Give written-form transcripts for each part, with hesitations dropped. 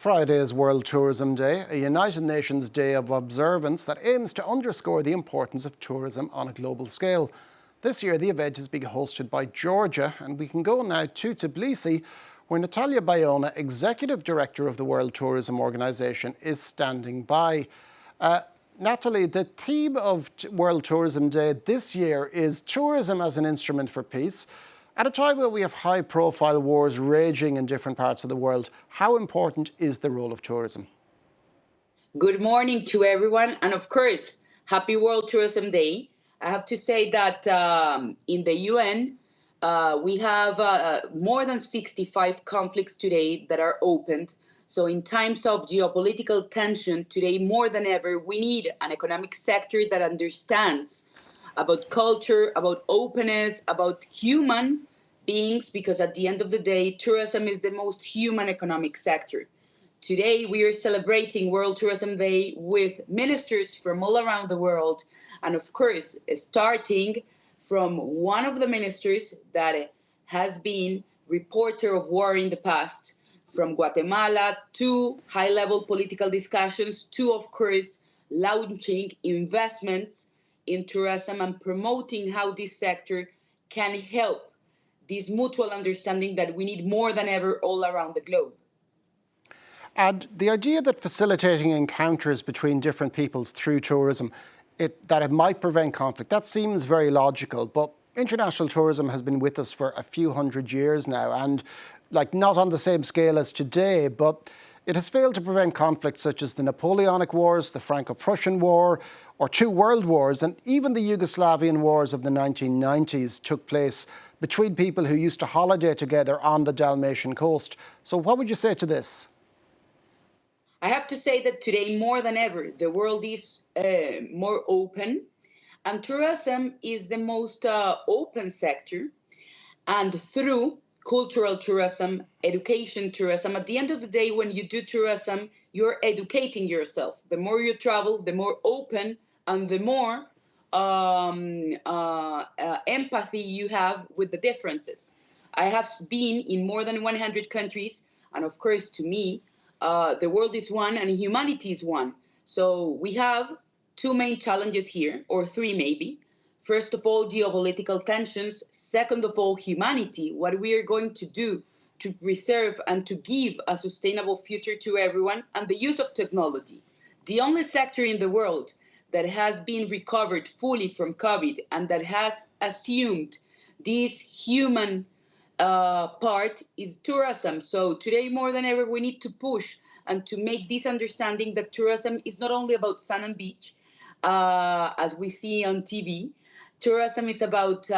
Friday is World Tourism Day, a United Nations day of observance that aims to underscore the importance of tourism on a global scale. This year, the event is being hosted by Georgia, and we can go now to Tbilisi, where Natalia Bayona, Executive Director of the World Tourism Organization, is standing by. Natalie, the theme of World Tourism Day this year is tourism as an instrument for peace. At a time where we have high-profile wars raging in different parts of the world, how important is the role of tourism? Good morning to everyone, and of course, happy World Tourism Day. I have to say that in the UN, we have more than 65 conflicts today that are opened. So in times of geopolitical tension, today more than ever, we need an economic sector that understands about culture, about openness, about human beings, because at the end of the day, tourism is the most human economic sector. Today, we are celebrating World Tourism Day with ministers from all around the world. And of course, starting from one of the ministers that has been reporter of war in the past, from Guatemala to high-level political discussions to, of course, launching investments in tourism and promoting how this sector can help this mutual understanding that we need more than ever all around the globe. And the idea that facilitating encounters between different peoples through tourism, that it might prevent conflict, that seems very logical. But international tourism has been with us for a few hundred years now, and not on the same scale as today, but it has failed to prevent conflicts such as the Napoleonic Wars, the Franco-Prussian War, or two world wars, and even the Yugoslavian wars of the 1990s took place between people who used to holiday together on the Dalmatian coast. So what would you say to this? I have to say that today, more than ever, the world is more open, and tourism is the most open sector. And through cultural tourism, education tourism, at the end of the day, when you do tourism, you're educating yourself. The more you travel, the more open and the more empathy you have with the differences. I have been in more than 100 countries, and of course, to me, the world is one and humanity is one. So we have two main challenges here, or three maybe. First of all, geopolitical tensions. Second of all, humanity, what we are going to do to preserve and to give a sustainable future to everyone, and the use of technology. The only sector in the world that has been recovered fully from COVID and that has assumed this human part is tourism. So today, more than ever, we need to push and to make this understanding that tourism is not only about sun and beach, as we see on TV. Tourism is about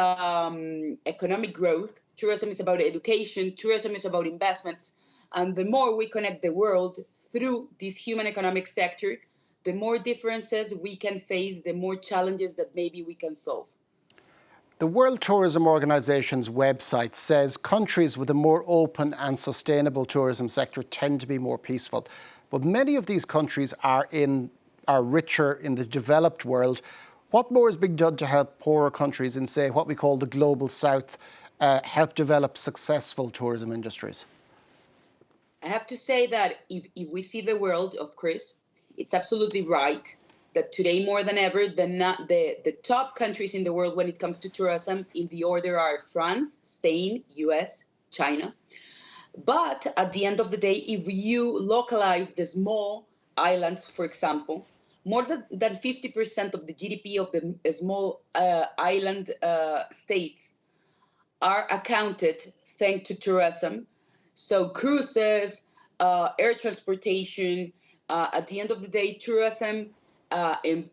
economic growth. Tourism is about education. Tourism is about investments. And the more we connect the world through this human economic sector, the more differences we can face, the more challenges that maybe we can solve. The World Tourism Organization's website says countries with a more open and sustainable tourism sector tend to be more peaceful. But many of these countries are richer in the developed world. What more is being done to help poorer countries in, say, what we call the Global South, help develop successful tourism industries? I have to say that if we see the world, of course, it's absolutely right that today more than ever, the top countries in the world when it comes to tourism in the order are France, Spain, US, China. But at the end of the day, if you localize the small islands, for example, more than 50% of the GDP of the small island states are accounted thanks to tourism. So cruises, air transportation, at the end of the day, tourism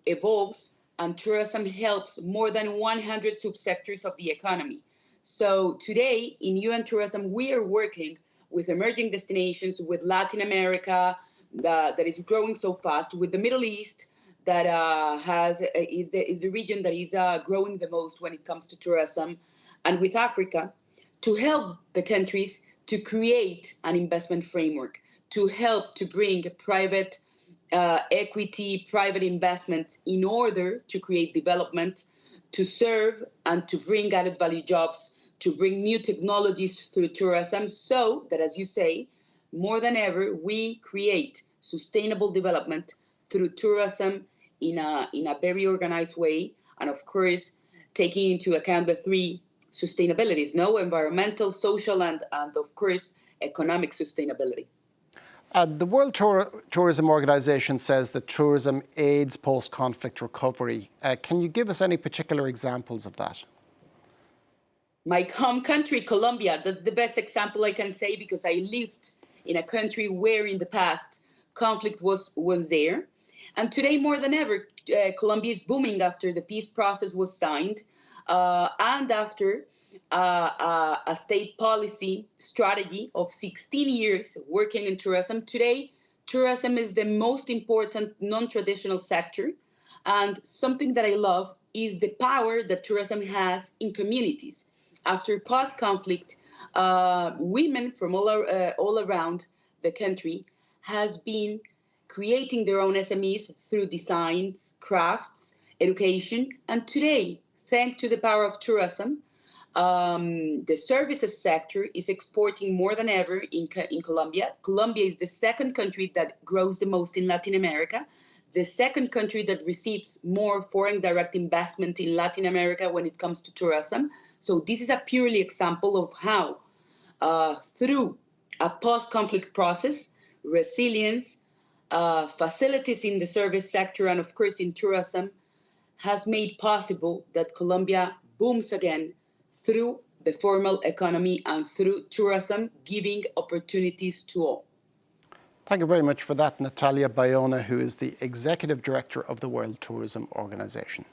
evolves, and tourism helps more than 100 subsectors of the economy. So today in UN Tourism, we are working with emerging destinations, with Latin America, that is growing so fast, with the Middle East, that is the region that is growing the most when it comes to tourism, and with Africa, to help the countries to create an investment framework, to help to bring private equity, private investments in order to create development, to serve and to bring added value jobs, to bring new technologies through tourism, so that, as you say, more than ever, we create sustainable development through tourism in a very organized way, and of course, taking into account the three sustainabilities, no, environmental, social, and of course, economic sustainability. The World Tourism Organization says that tourism aids post-conflict recovery. Can you give us any particular examples of that? My home country, Colombia, that's the best example I can say, because I lived in a country where in the past conflict was there. And today, more than ever, Colombia is booming after the peace process was signed and after a state policy strategy of 16 years working in tourism. Today, tourism is the most important non-traditional sector. And something that I love is the power that tourism has in communities. After post-conflict, women from all around the country has been creating their own SMEs through designs, crafts, education. And today, thanks to the power of tourism, the services sector is exporting more than ever in Colombia. Colombia is the second country that grows the most in Latin America, the second country that receives more foreign direct investment in Latin America when it comes to tourism. So this is a purely example of how, through a post-conflict process, resilience, facilities in the service sector, and of course in tourism, has made possible that Colombia booms again through the formal economy and through tourism, giving opportunities to all. Thank you very much for that, Natalia Bayona, who is the Executive Director of the World Tourism Organization.